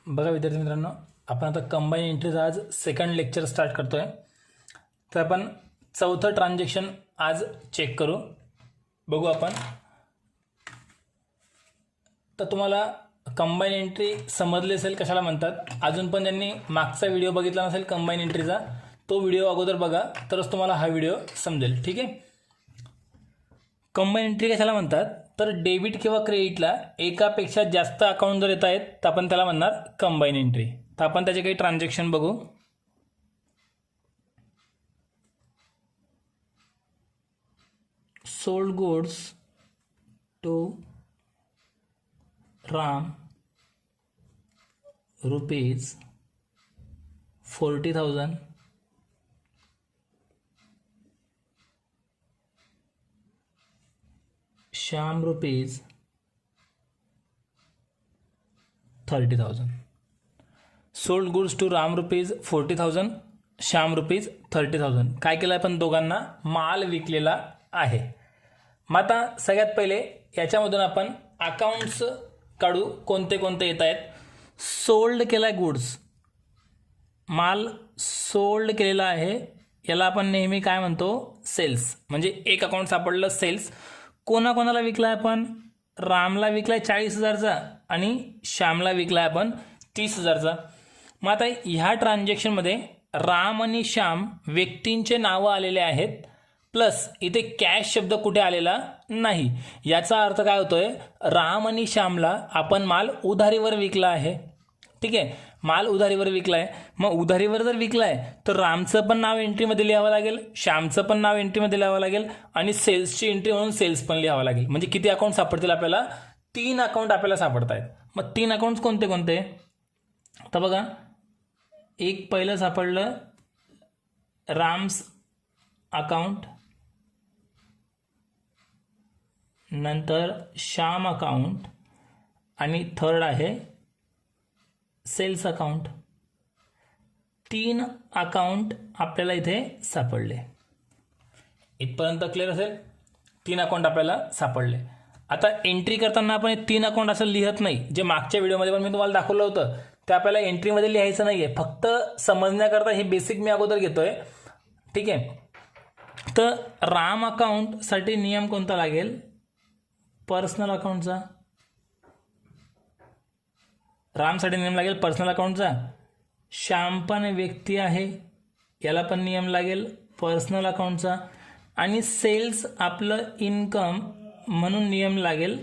बघा विद्यार्थी मित्रांनो, आपण आता कंबाईन एंट्रीज आज सेकंड लेक्चर स्टार्ट करतोय. तर आपण चौथं ट्रान्झॅक्शन आज चेक करू. बघू आपण. तर तुम्हाला कंबाईन एंट्री समजली असेल कशाला म्हणतात. अजून पण ज्यांनी मागचा व्हिडिओ बघितला नसेल कंबाईन एंट्रीचा, तो व्हिडिओ अगोदर बघा, तरच तुम्हाला हा व्हिडिओ समजेल. ठीक आहे. कंबाईन एंट्री कशाला म्हणतात, तर डेबिट किंवा क्रेडिटला एकापेक्षा जास्त अकाउंट जर येत आहेत तर आपण त्याला म्हणणार कंबाईन एंट्री. तर आपण त्याचे काही ट्रान्झॅक्शन बघू. Sold goods to Ram rupees 40,000. Shyam rupees 30,000. Sold goods to Ram rupees 40,000, Shyam rupees 30,000. काय केलं आपण, दोघांना माल विकलेला आहे. मग आता सगळ्यात पहिले याच्यामधून आपण अकाउंट्स काढू, कोणते कोणते येत आहेत. सोल्ड केला गुड्स, माल सोल्ड केलेला आहे, याला आपण नेहमी काय म्हणतो, सेल्स. म्हणजे एक अकाउंट सापडलं सेल्स. कोणाकोणाला विकलाय आपण, रामला विकलाय 40,000चा आणि श्यामला विकलाय आपण 30,000चा. मग आता ह्या ट्रान्झॅक्शनमध्ये राम आणि श्याम व्यक्तींचे नावं आलेले आहेत, प्लस इथे कॅश शब्द कुठे आलेला नाही. याचा अर्थ काय होतोय, राम आणि श्यामला आपण माल उधारीवर विकला आहे. ठीक आहे, माल उधारीवर विकलाय. मग उधारीवर जर विकलाय तर रामचं पण नाव एंट्रीमध्ये लिहावं लागेल, श्यामचं पण नाव एंट्रीमध्ये लिहावं लागेल आणि सेल्सची एंट्री म्हणून सेल्स पण लिहावं लागेल. म्हणजे किती अकाउंट सापडतील आपल्याला, 3 अकाउंट आपल्याला सापडत आहेत. मग 3 अकाउंट कोणते कोणते, तर बघा, एक पहिलं सापडलं राम्स अकाउंट, नंतर श्याम अकाउंट आणि थर्ड आहे सेल्स अकाउंट. 3 अकाउंट आपल्याला इथे सापडले. इथपर्यंत क्लिअर असेल. 3 अकाउंट आपल्याला सापडले. आता एंट्री करताना आपण हे 3 अकाउंट असं लिहत नाही. जे मागच्या व्हिडिओमध्ये पण मी तुम्हाला दाखवलं होतं ते आपल्याला एंट्रीमध्ये लिहायचं नाही आहे, फक्त समजण्याकरता हे बेसिक मी अगोदर घेतोय. ठीक आहे. तर राम अकाउंटसाठी नियम कोणता लागेल, पर्सनल अकाउंटचा. रामसाठी नियम लागेल पर्सनल अकाउंटचा. श्याम पण व्यक्ती आहे, याला पण नियम लागेल पर्सनल अकाउंटचा. आणि सेल्स आपलं इन्कम म्हणून नियम लागेल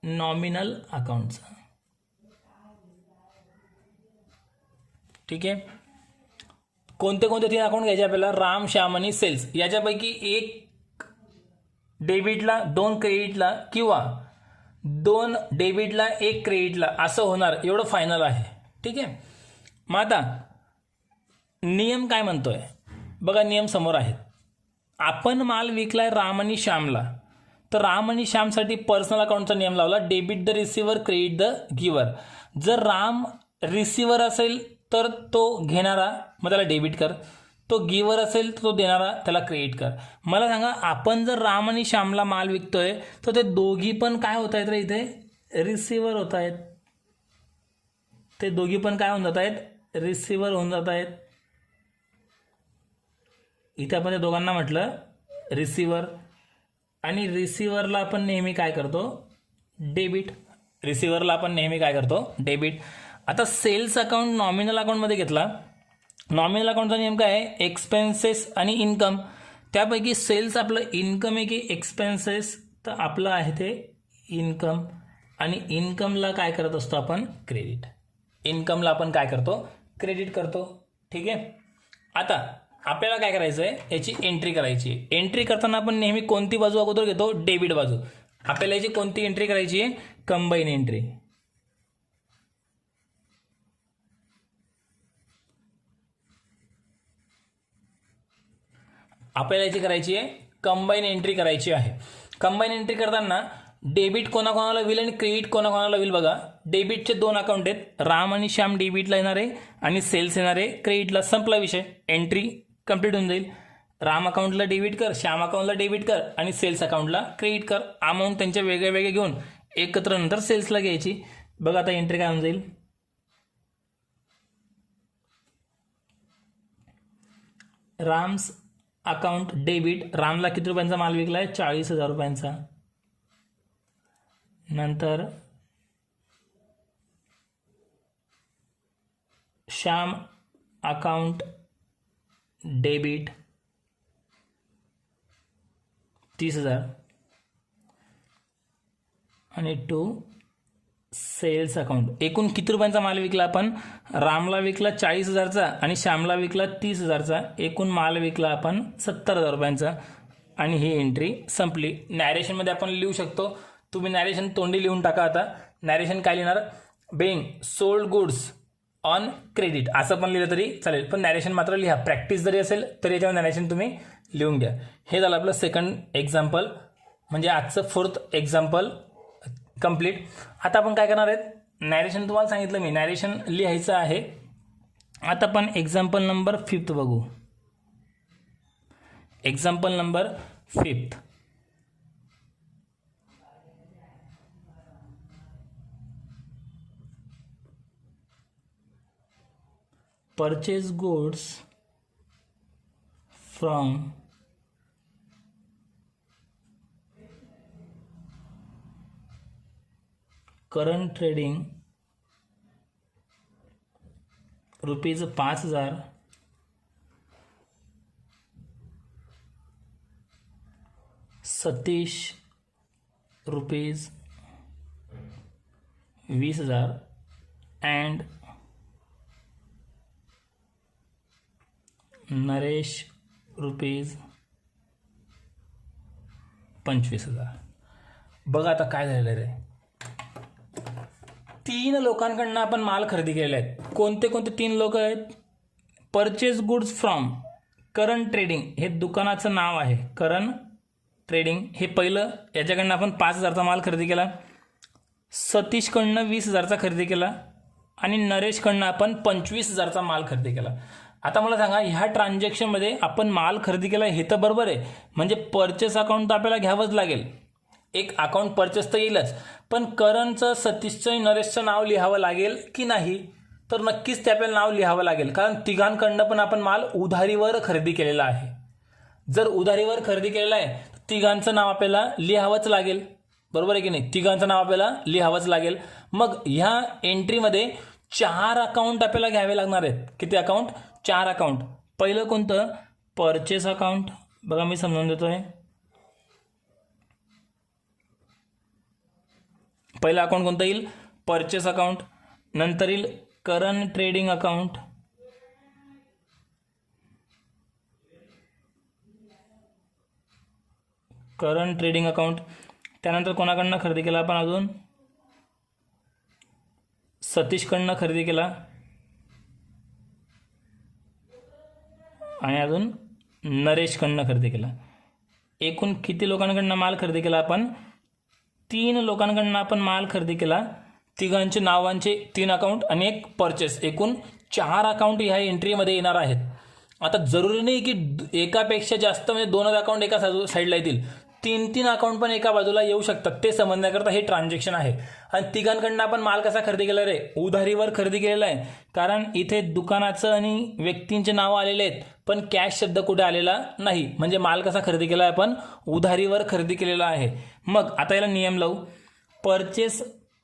नॉमिनल अकाउंटचा. ठीक आहे. कोणते कोणते 3 अकाउंट घ्यायचे आपल्याला, राम, श्याम आणि सेल्स. याच्यापैकी एक डेबिटला, 2 क्रेडिटला किंवा 2 डेबिटला 1 क्रेडिटला असं होणार, एवढं फायनल आहे. ठीक आहे. मग आता नियम काय म्हणतोय बघा, नियम समोर आहेत. आपण माल विकलाय राम आणि श्यामला, तर राम आणि श्यामसाठी पर्सनल अकाउंटचा नियम लावला, debit the receiver credit the giver. जर राम रिसिव्हर असेल तर तो घेणारा, मग त्याला डेबिट कर. तो गिव्हर असेल तर तो देणारा, त्याला क्रेडिट कर. मला सांगा, आपण जर राम आणि श्यामला माल विकतोय तर ते दोघी पण काय होत आहेत रे, इथे रिसिव्हर होत आहेत. ते दोघी पण काय होऊन जात आहेत, रिसिव्हर होऊन जात आहेत. इथे आपण त्या दोघांना म्हटलं रिसिव्हर. आणि रिसिव्हरला आपण नेहमी काय करतो, डेबिट. रिसिव्हरला आपण नेहमी काय करतो, डेबिट. आता सेल्स अकाउंट नॉमिनल अकाउंटमध्ये घेतला. नॉमिनल अकाउंटचा नियम काय आहे, एक्सपेन्सेस आणि इन्कम. त्यापैकी सेल्स आपलं इन्कम आहे की एक्सपेन्सेस, तर आपलं आहे ते इन्कम. आणि इन्कमला काय करत असतो आपण, क्रेडिट. इन्कमला आपण काय करतो, क्रेडिट करतो. ठीक आहे. आता आपल्याला काय करायचं आहे, याची एंट्री करायची आहे. एंट्री करताना आपण नेहमी कोणती बाजू अगोदर घेतो, डेबिट बाजू. आपल्याला याची कोणती एंट्री करायची आहे, कंबाईन एंट्री. आपल्याला याची करायची आहे, कंबाईन एंट्री करायची आहे. कंबाईन एंट्री करताना डेबिट कोणाकोणाला होईल आणि क्रेडिट कोणाकोणाला होईल बघा. डेबिटचे 2 अकाउंट आहेत, राम आणि श्याम डेबिटला येणार आहे आणि सेल्स येणार आहे क्रेडिटला. संपला विषय, एंट्री कंप्लीट होऊन जाईल. राम अकाउंटला डेबिट कर, श्याम अकाउंटला डेबिट कर आणि सेल्स अकाउंटला क्रेडिट कर. अमाऊंट त्यांच्या वेगळे वेगळे घेऊन एकत्र नंतर सेल्सला घ्यायची. बघा आता एंट्री काय होऊन जाईल, राम्स अकाउंट डेबिट, रामला किती रुपयांचा माल विकला आहे? 40,000 रुपयांचा. नंतर श्याम अकाउंट डेबिट 30,000 आणि टू सेल्स अकाउंट. एकूण किती रुपयांचा माल विकला आपण? रामला विकला 40,000चा आणि श्यामला विकला 30,000चा. एकूण माल विकला आपण 70,000 रुपयांचा. आणि ही एंट्री संपली. नॅरेशनमध्ये आपण लिहू शकतो. तुम्ही नॅरेशन तोंडी लिहून टाका. आता नॅरेशन काय लिहिणार? Being sold goods on credit असं पण लिहिलं तरी चालेल, पण नॅरेशन मात्र लिहा. प्रॅक्टिस जरी असेल तरी याच्यावर नॅरेशन तुम्ही लिहून घ्या. हे झालं आपलं सेकंड एक्झाम्पल, म्हणजे आजचं 4th एक्झाम्पल कंप्लीट. आता आपण काय करणार आहेत? नॅरेशन तुम्हाला सांगितलं मी, नॅरेशन लिहायचं आहे. आता आपण एक्झाम्पल नंबर 5 बघू. Example number 5. Purchase goods from current trading rupees 5,000 Satish rupees 20,000 and Naresh rupees 25,000. बघा आता काय झालेलं आहे. 3 लोकांकडनं आपण माल खरेदी केलेले आहेत. कोणते कोणते 3 लोक आहेत? Purchase goods from current trading, हे दुकानाचं नाव आहे. करंट ट्रेडिंग हे पहिलं, याच्याकडनं आपण 5,000चा माल खरेदी केला. सतीशकडनं 20,000चा खरेदी केला आणि नरेशकडनं आपण 25,000चा माल खरेदी केला. आता मला सांगा, ह्या ट्रान्झॅक्शनमध्ये आपण माल खरेदी केला हे तर बरोबर आहे, म्हणजे परचेस अकाउंट तर आपल्याला घ्यावंच लागेल. एक अकाउंट परचेस तर येईलच, पण करंटचं, सतीशचं, नरेशचं नाव लिहावं लागेल की नाही? तर नक्कीच ते आपल्याला नाव लिहावं लागेल, कारण तिघांकडनं पण आपण माल उधारीवर खरेदी केलेला आहे. जर उधारीवर खरेदी केलेला आहे तर तिघांचं नाव आपल्याला लिहावंच लागेल, बरोबर आहे की नाही? तिघांचं नाव आपल्याला लिहावंच लागेल. मग ह्या एंट्रीमध्ये 4 अकाउंट आपल्याला घ्यावे लागणार आहेत. किती अकाउंट? 4 अकाउंट. पहिलं कोणतं? Purchase account. बघा मी समजावून देतोय. पहिलं अकाउंट कोणतं येईल? Purchase account. नंतर येईल current trading account. Current trading account. त्यानंतर कोणाकडनं खरेदी केला आपण? अजून सतीशकडनं खरेदी केला आणि अजून नरेशकडनं खरेदी केला. एकूण किती लोकांकडनं माल खरेदी केला आपण? 3 लोकांकडनं आपण माल खरेदी केला. तिघांचे नावांचे 3 अकाउंट आणि एक परचेस, एकूण 4 अकाउंट ह्या एंट्रीमध्ये येणार आहेत. आता जरुरी नाही की एकापेक्षा जास्त, म्हणजे 2 अकाउंट एका साईडला येतील. 3 अकाउंट पण एका बाजूला येऊ शकतात. ते समजण्याकरता हे ट्रान्झॅक्शन आहे. आणि तिघांकडनं आपण माल कसा खरेदी केला रे? उधारीवर खरेदी केलेला आहे, कारण इथे दुकानाचं आणि व्यक्तींचे नाव आलेले आहेत, पण कॅश शब्द कुठे आलेला नाही. म्हणजे माल कसा खरेदी केला आहे? आपण उधारीवर खरेदी केलेला आहे. मग आता याला नियम लावू. परचेस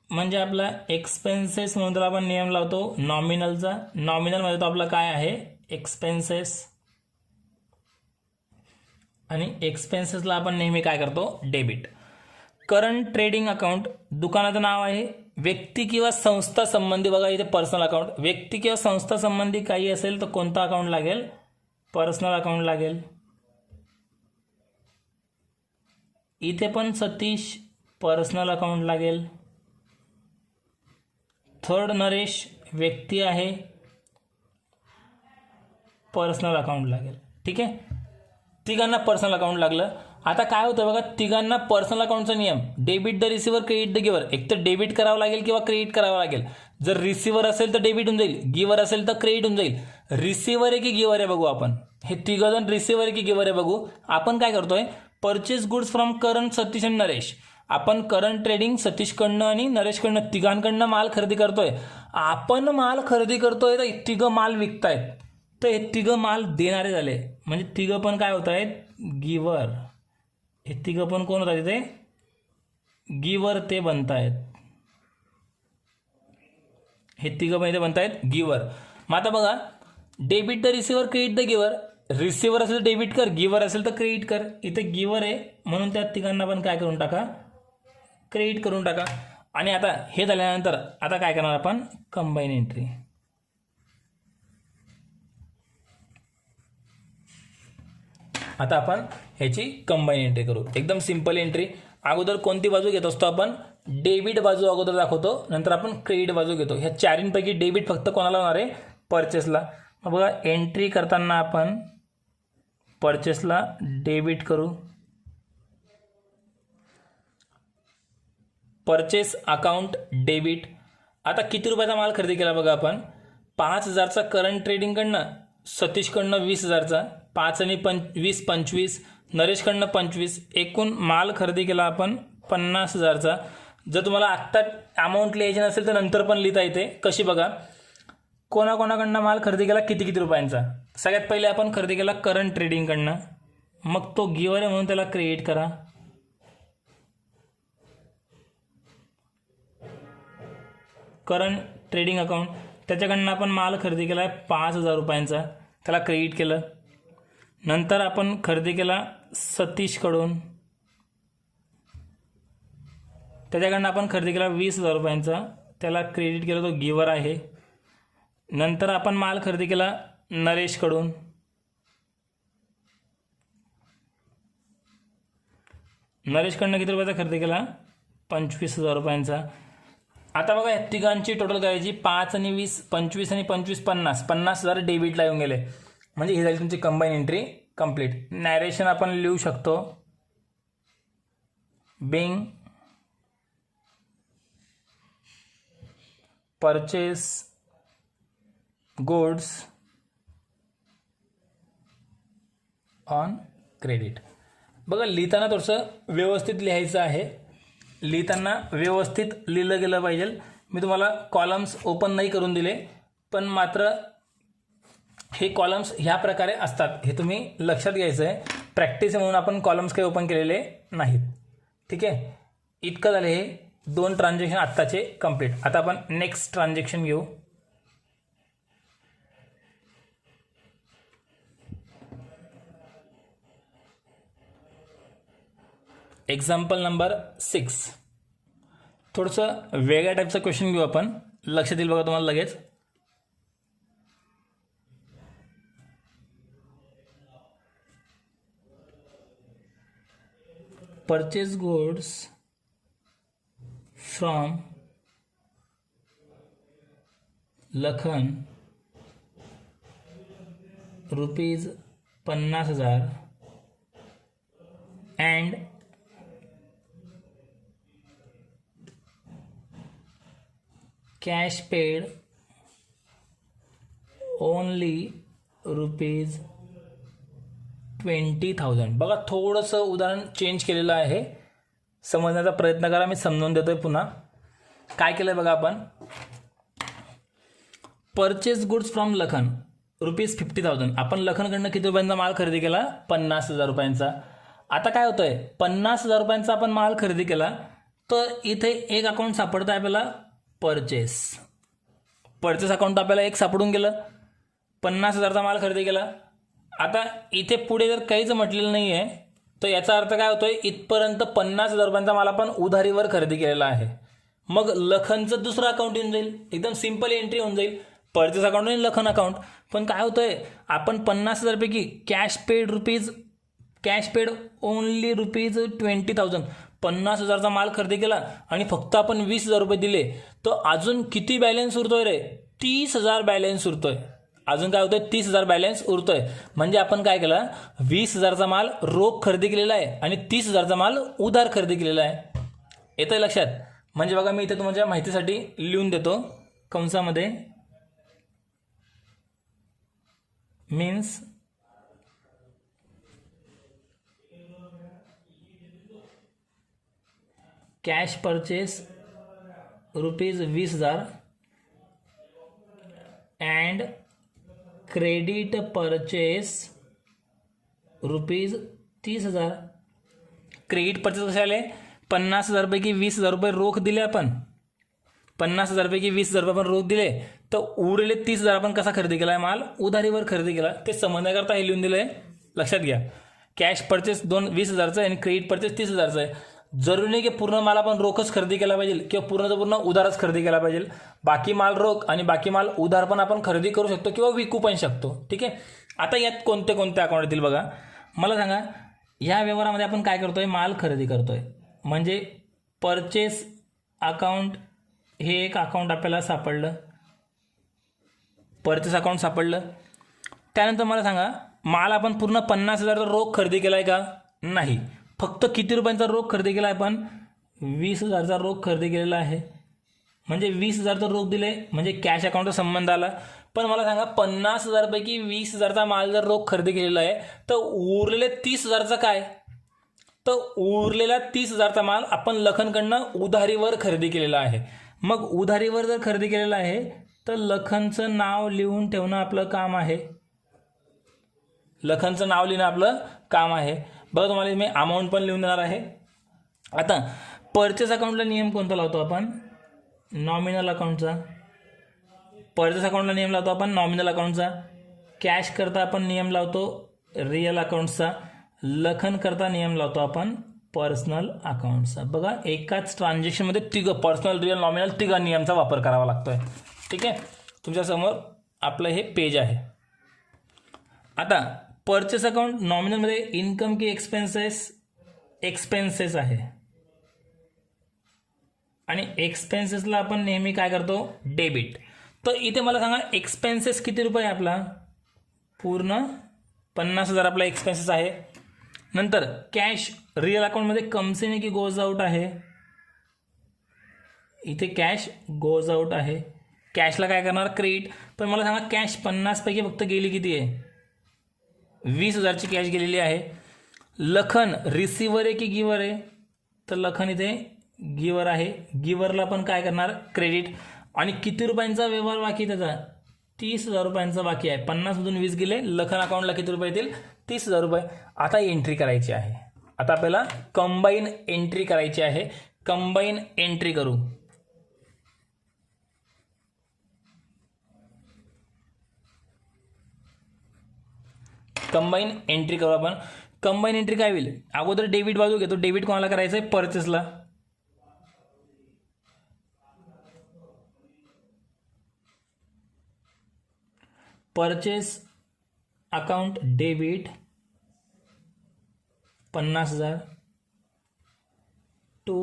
म्हणजे आपला एक्सपेन्सेस म्हणून त्याला आपण नियम लावतो नॉमिनलचा. नॉमिनलमध्ये तो आपला काय आहे? एक्सपेन्सेस. आणि एक्सपेन्सेसला आपण नेहमी काय करतो? डेबिट. करंट ट्रेडिंग अकाउंट, दुकानाचं नाव आहे. व्यक्ती किंवा संस्था संबंधी, बघा इथे पर्सनल अकाउंट. व्यक्ती किंवा संस्था संबंधी काही असेल तर कोणता अकाउंट लागेल? पर्सनल अकाउंट लागेल. इथे पण सतीश, पर्सनल अकाउंट लागेल. थर्ड नरेश, व्यक्ती आहे, पर्सनल अकाउंट लागेल. ठीक आहे, तिघांना पर्सनल अकाउंट लागलं. आता काय होतं बघा, तिघांना पर्सनल अकाउंटचा नियम, debit the receiver, credit the giver. एक तर डेबिट करावं लागेल किंवा क्रेडिट करावं लागेल. जर रिसिव्हर असेल तर डेबिट होऊन जाईल, गिव्हर असेल तर क्रेडिट होऊन जाईल. रिसिव्हर आहे की गिव्हर आहे बघू आपण. हे तिघजण रिसिव्हर आहे की गिव्हर आहे बघू. आपण काय करतोय? Purchase goods from current, Satish आणि नरेश. आपण करंट ट्रेडिंग सतीशकडनं आणि नरेशकडनं तिघांकडनं माल खरेदी करतोय. आपण माल खरेदी करतोय तर तिघं माल विकतायत. तर हे तिघं माल देणारे झाले, म्हणजे तिघं पण काय होत आहेत, गिवर. हे तिघं पण कोण होत आहेत इथे, गिवर ते बनत आहेत. हे तिघं पण इथे बनत आहेत गिवर. मग आता बघा, debit the receiver, credit the गिवर. रिसिव्हर असेल तर डेबिट कर, गिवर असेल तर क्रेडिट कर. इथे गिवर आहे म्हणून त्या तिघांना पण काय करून टाका, क्रेडिट करून टाका. आणि आता हे झाल्यानंतर आता काय करणार आपण, कंबाईन एंट्री. आता आपण ह्याची कंबाईन एंट्री करू. एकदम सिंपल एंट्री. अगोदर कोणती बाजू घेत असतो आपण, डेबिट बाजू अगोदर दाखवतो, नंतर आपण क्रेडिट बाजू घेतो. ह्या चारींपैकी डेबिट फक्त कोणाला होणार आहे, परचेसला. मग बघा, एंट्री करताना आपण परचेसला डेबिट करू. Purchase account debit. आता किती रुपयाचा माल खरेदी केला बघा आपण, 5,000चा करंट ट्रेडिंगकडनं, सतीशकडनं 20,000चा, 5 आणि 20 25, नरेशकडनं 25, एकूण माल खरेदी केला आपण 50,000चा. जर तुम्हाला आत्ता अमाऊंट लिहायची नसेल तर नंतर पण लिहिता येते. कशी बघा, कोणाकोणाकडनं माल खरेदी केला, किती किती रुपयांचा. सगळ्यात पहिले आपण खरेदी केला करंट ट्रेडिंगकडनं, मग तो गिवर आहे म्हणून त्याला क्रिएट करा. करंट ट्रेडिंग अकाउंट, त्याच्याकडनं आपण माल खरेदी केला आहे 5,000 रुपयांचा, त्याला क्रेडिट केलं. नंतर आपण खरेदी केला सतीशकडून, त्याच्याकडनं आपण खरेदी केला 20,000 रुपयांचा, त्याला क्रेडिट केलं, तो गिवर आहे. नंतर आपण माल खरेदी केला नरेशकडून, नरेशकडनं किती रुपयाचा खरेदी केला, 25,000 रुपयांचा. आता बघा, या तिघांची टोटल करायची, 5 आणि 20 25 आणि 25 50, 50,000 डेबिटला येऊन गेले. म्हणजे ही झाली तुमची कंबाईन एंट्री कंप्लीट. नॅरेशन आपण लिहू शकतो, being purchase goods on credit. बघा, लिहिताना थोडंसं व्यवस्थित लिहायचं आहे, लिहिताना व्यवस्थित लिहिलं गेलं पाहिजे. मी तुम्हाला कॉलम्स ओपन नाही करून दिले, पण मात्र हे कॉलम्स ह्या प्रकारे असतात, हे तुम्ही लक्षात घ्यायचं आहे. प्रॅक्टिस म्हणून आपण कॉलम्स काही ओपन केलेले नाहीत. ठीक आहे, इतकं झालं हे 2 ट्रान्झॅक्शन आत्ताचे कंप्लीट. आता आपण नेक्स्ट ट्रान्झॅक्शन घेऊ. Example number 6. थोडंसं वेगळ्या टाईपचं क्वेश्चन घेऊ आपण, लक्षात येईल बघा तुम्हाला लगेच. Purchase goods from Lakhan ₹50,000 and cash paid only ₹20,000. बघा, थोडंसं उदाहरण चेंज केलेलं आहे, समजण्याचा प्रयत्न करा. मी समजून देतोय पुन्हा. काय केलंय बघा आपण, परचेस गुड्स फ्रॉम लखन ₹50,000. आपण लखनकडनं किती रुपयांचा माल खरेदी केला, 50,000 रुपयांचा. आता काय होतंय, 50,000 रुपयांचा आपण माल खरेदी केला, तर इथे एक अकाउंट सापडतं आपल्याला, परचेस अकाउंट आपल्याला एक सापडून गेलं. 50,000चा माल खरेदी केला. आता इथे पुढे जर काहीच म्हटलेलं नाही आहे, तर याचा अर्थ काय होतोय, इथपर्यंत 50,000 रुपयांचा माल आपण उधारीवर खरेदी केलेला आहे. मग लखनचं दुसरं अकाउंट येऊन जाईल, एकदम सिंपल एंट्री होऊन जाईल, परचेस अकाउंट आणि लखन अकाउंट. पण काय होतंय, आपण 50,000 पैकी कॅश पेड ओनली ₹20,000, 50,000चा माल खरेदी केला आणि फक्त आपण 20,000 रुपये दिले, तर अजून किती बॅलन्स उरतोय रे, 30,000 बॅलन्स उरतोय. अजून काय होतंय, 30,000 बॅलन्स उरतोय. म्हणजे आपण काय केलं, 20,000चा माल रोख खरेदी केलेला आहे आणि 30,000चा माल उधार खरेदी केलेला आहे. येतंय लक्षात. म्हणजे बघा, मी इथे तुमच्या माहितीसाठी लिहून देतो कंसामध्ये, means cash purchase ₹20,000 and credit purchase ₹30,000. Credit purchase कसे आले? 50,000 पैकी 20,000 रुपये रोख दिले आपण. 50,000 पैकी 20,000 रुपये आपण रोख दिले, तर उरलेले 30,000 आपण कसा खरेदी केलाय? माल उधारीवर खरेदी केला. ते समजण्याकरता हे लिहून दिलंय, लक्षात घ्या. कॅश परचेस 20,000चं आहे आणि क्रेडिट परचेस 30,000चं आहे. जरुरी नाही की पूर्ण माल आपण रोखच खरेदी केला पाहिजे किंवा पूर्णचा पूर्ण उधारच खरेदी केला पाहिजे. बाकी माल रोख आणि बाकी माल उधार पण आपण खरेदी करू शकतो किंवा विकू पण शकतो. ठीक आहे. आता यात कोणते कोणते अकाउंट येतील बघा, मला सांगा. ह्या व्यवहारामध्ये आपण काय करतोय? माल खरेदी करतोय. म्हणजे परचेस अकाउंट हे एक अकाउंट आपल्याला सापडलं, परचेस अकाउंट सापडलं. त्यानंतर मला सांगा, माल आपण पूर्ण 50,000चा रोख खरेदी केलाय का? नाही. फक्त किती रुपयांचा रोख खरेदी केला आपण? 20,000चा रोख खरेदी केलेला आहे. म्हणजे 20,000चा रोख दिले म्हणजे कॅश अकाउंटचा संबंध आला. पण मला सांगा, 50,000 पैकी 20,000चा माल जर रोख खरेदी केलेला आहे, तर उरलेले 30,000चा काय? तर उरलेला 30,000चा माल आपण लखनकडनं उधारीवर खरेदी केलेला आहे. मग उधारीवर जर खरेदी केलेला आहे, तर लखनचं नाव लिहून ठेवणं आपलं काम आहे. लखनचं नाव लिहिणं आपलं काम आहे. बघा, तुम्हाला मी अमाऊंट पण लिहून देणार आहे. आता परचेस अकाउंटला नियम कोणता लावतो आपण? नॉमिनल अकाउंटचा. परचेस अकाउंटला नियम लावतो आपण नॉमिनल अकाउंटचा. कॅश करता आपण नियम लावतो रिअल अकाउंटचा. लखन करता नियम लावतो आपण पर्सनल अकाउंटचा. बघा, एकाच ट्रान्झॅक्शनमध्ये तिघं पर्सनल, रिअल, नॉमिनल तिघा नियमचा वापर करावा लागतोय. ठीक आहे. तुमच्यासमोर आपलं हे पेज आहे. आता परचेस अकाउंट नॉमिनलमध्ये इन्कम की एक्सपेन्सेस? एक्सपेन्सेस आहे. आणि एक्सपेन्सेसला आपण नेहमी काय करतो? डेबिट. तर इथे मला सांगा, एक्सपेन्सेस किती रुपये आपला? पूर्ण 50,000 आपला एक्सपेन्सेस आहे. नंतर कॅश रिअल अकाउंटमध्ये कम्स इन की गोज आउट आहे? इथे कॅश गोज आउट आहे. कॅशला काय करणार? क्रेडिट. पण मला सांगा, कॅश 50 पैकी फक्त गेली किती आहे? 20,000ची कॅश गेलेली आहे. लखन रिसिव्हर आहे की गिव्हर आहे? तर लखन इथे गिव्हर आहे. गिव्हरला पण काय करणार? क्रेडिट. आणि किती रुपयांचा व्यवहार बाकी त्याचा? 30,000 रुपयांचा बाकी आहे. 50मधून 20 गेले, लखन अकाउंटला किती रुपये येतील? 30,000 रुपये. आता एंट्री करायची आहे. आता आपल्याला कंबाईन एंट्री करायची आहे. कंबाईन एंट्री करू. कंबाईन एंट्री करू आपण. कंबाईन एंट्री काय होईल? अगोदर डेबिट बाजू घेतो. डेबिट कोणाला करायचं आहे? परचेसला. परचेस अकाउंट डेबिट 50,000 टू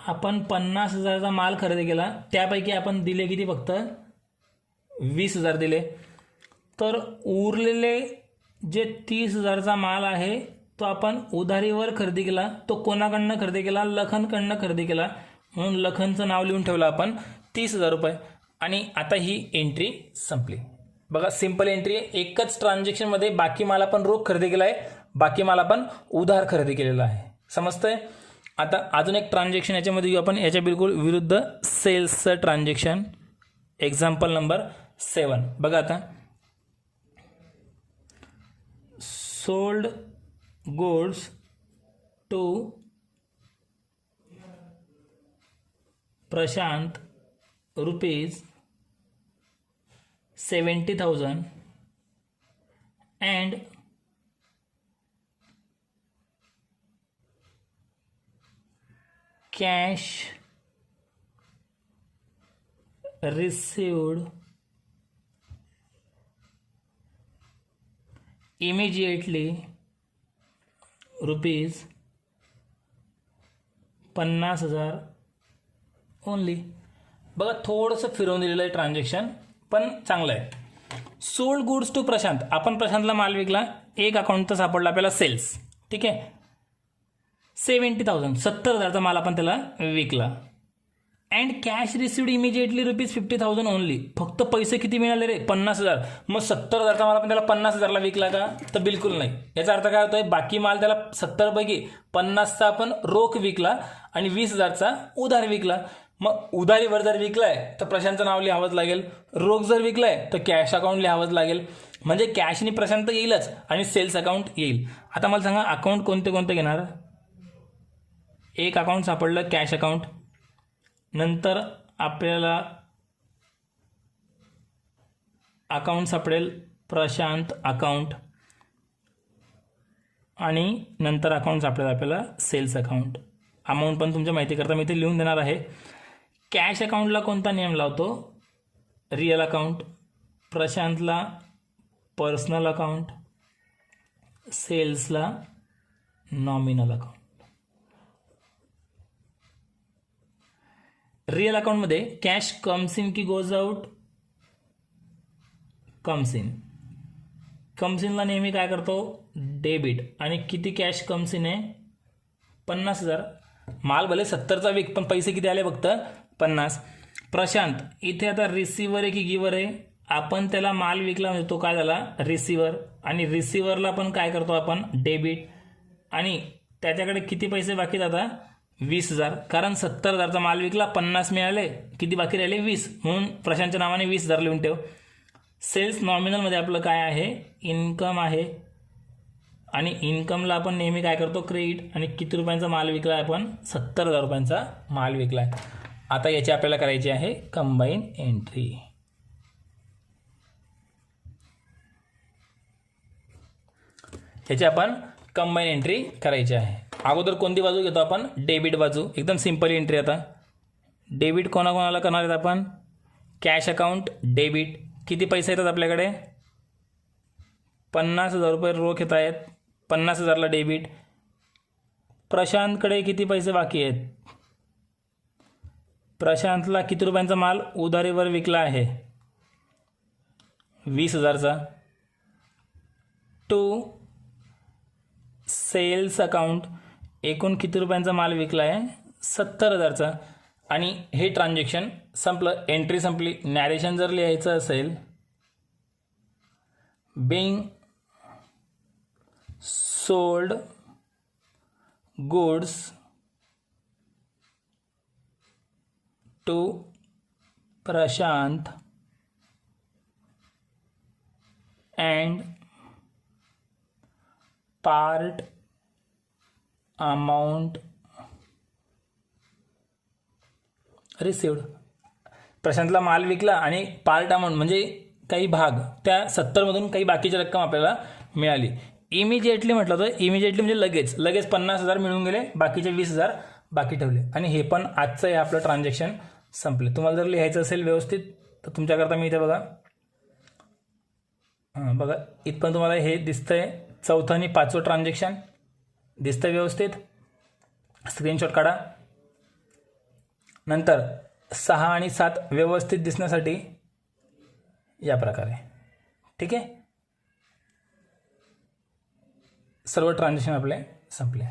आपण 50,000चा माल खरेदी केला, त्यापैकी आपण दिले किती? फक्त 20,000 दिले. तर उरलेले जे 30,000चा माल आहे तो आपण उधारीवर खरेदी केला. तो कोणाकडनं खरेदी केला? लखनकडनं खरेदी केला. म्हणून लखनचं नाव लिहून ठेवलं आपण 30,000 रुपये. आणि आता ही एंट्री संपली. बघा, सिंपल एंट्री आहे. एकच ट्रान्झॅक्शनमध्ये बाकी माल आपण रोख खरेदी केला आहे, बाकी माल आपण उधार खरेदी केलेला आहे. समजतंय? आता अजून एक ट्रान्झॅक्शन याच्यामध्ये घेऊ आपण. याच्या बिलकुल विरुद्ध सेल्सचं ट्रान्झॅक्शन. Example number 7. बघा, आता sold goods to Prashant ₹70,000 and cash received immediately ₹50,000 only. बघा, थोडंसं फिरवून दिलेलं आहे ट्रान्झॅक्शन, पण चांगलं आहे. Sold goods to Prashant. आपण प्रशांतला माल विकला. एक अकाउंट तर सापडला आपल्याला सेल्स. ठीक आहे. 70,000 70,000चा माल आपण त्याला विकला. And cash received immediately ₹50,000 only. फक्त पैसे किती मिळाले रे? 50,000. मग 70,000चा माल आपण त्याला 50,000ला विकला का? तर बिलकुल नाही. याचा अर्थ काय होतोय? बाकी माल त्याला 70 पैकी 50चा आपण रोख विकला आणि 20,000चा उधार विकला. मग उधारीवर जर विकलाय तर प्रशांतचं नाव लिहावंच लागेल. रोख जर विकलाय तर कॅश अकाउंट लिहावंच लागेल. म्हणजे कॅश आणि प्रशांत येईलच आणि सेल्स अकाउंट येईल. आता मला सांगा अकाउंट कोणते कोणते घेणार. एक अकाउंट सापडलं कॅश अकाउंट, नंतर आपल्याला अकाउंट सापडेल प्रशांत अकाउंट, आणि नंतर अकाउंट सापडेल आपल्याला सेल्स अकाउंट. अमाऊंट पण तुमच्या माहितीकरता मी इथे लिहून देणार आहे. कॅश अकाउंटला कोणता नियम लावतो, रिअल अकाउंट. प्रशांतला पर्सनल अकाउंट, सेल्सला नॉमिनल अकाउंट. रिअल अकाउंटमध्ये कॅश कम्स इन की goes out, comes in. Comes इनला नेहमी काय करतो, डेबिट. आणि किती कॅश कम्स इन आहे, 50,000. माल भले 70चा विक, पण पैसे किती आले फक्त 50. प्रशांत इथे आता रिसिव्हर आहे की गिव्हर आहे, आपण त्याला माल विकला म्हणजे तो काय झाला रिसिव्हर, आणि रिसिव्हरला पण काय करतो आपण डेबिट. आणि त्याच्याकडे किती पैसे बाकी आता 20,000, कारण 70,000चा माल विकला, 50 मिळाले, किती बाकी राहिले 20, म्हणून प्रशांतच्या नावाने 20,000 लिहून ठेव. सेल्स नॉमिनलमध्ये आपलं काय आहे, इन्कम आहे, आणि इन्कमला आपण नेहमी काय करतो क्रेडिट. आणि किती रुपयांचा माल विकला आहे आपण, 70,000 रुपयांचा माल विकला आहे. आता याची आपल्याला करायची आहे कंबाईन एंट्री. याची आपण कंबाईन एंट्री करायची आहे. अगोदर कोणती बाजू घेतो आपण, डेबिट बाजू. एकदम सिंपल एंट्री. आता डेबिट कोणाकोणाला करणार आहेत आपण, कॅश अकाउंट डेबिट. किती पैसे येतात आपल्याकडे, 50,000 रुपये रोख येत आहेत, 50,000ला डेबिट. प्रशांतकडे किती पैसे बाकी आहेत, प्रशांतला किती रुपयांचा माल उधारीवर विकला आहे, 20,000चा. टू सेल्स अकाउंट, एकूण किती रुपयांचा माल विकला आहे, 70,000चा. आणि हे ट्रान्झॅक्शन संपलं, एंट्री संपली. नॅरेशन जर लिहायचं असेल, being sold goods to Prashant and part amount received. प्रशांतला माल विकला आणि पार्ट अमाऊंट म्हणजे काही भाग, त्या 70मधून काही बाकीची रक्कम आपल्याला मिळाली. इमिजिएटली म्हटलं तर इमिजिएटली म्हणजे लगेच लगेच 50,000 मिळून गेले, बाकीचे 20,000 बाकी ठेवले. आणि हे पण आजचं हे आपलं ट्रान्झॅक्शन संपले. तुम्हाला जर लिहायचं असेल व्यवस्थित तर तुमच्याकरता मी इथे बघा, बघा इथपर्यंत तुम्हाला हे दिसतंय, चौथं आणि 5वं ट्रान्झॅक्शन दिसतंय व्यवस्थित. स्क्रीनशॉट काढा. नंतर 6 आणि 7 व्यवस्थित दिसण्यासाठी या प्रकारे. ठीक आहे, सर्व ट्रान्झॅक्शन आपले संपले.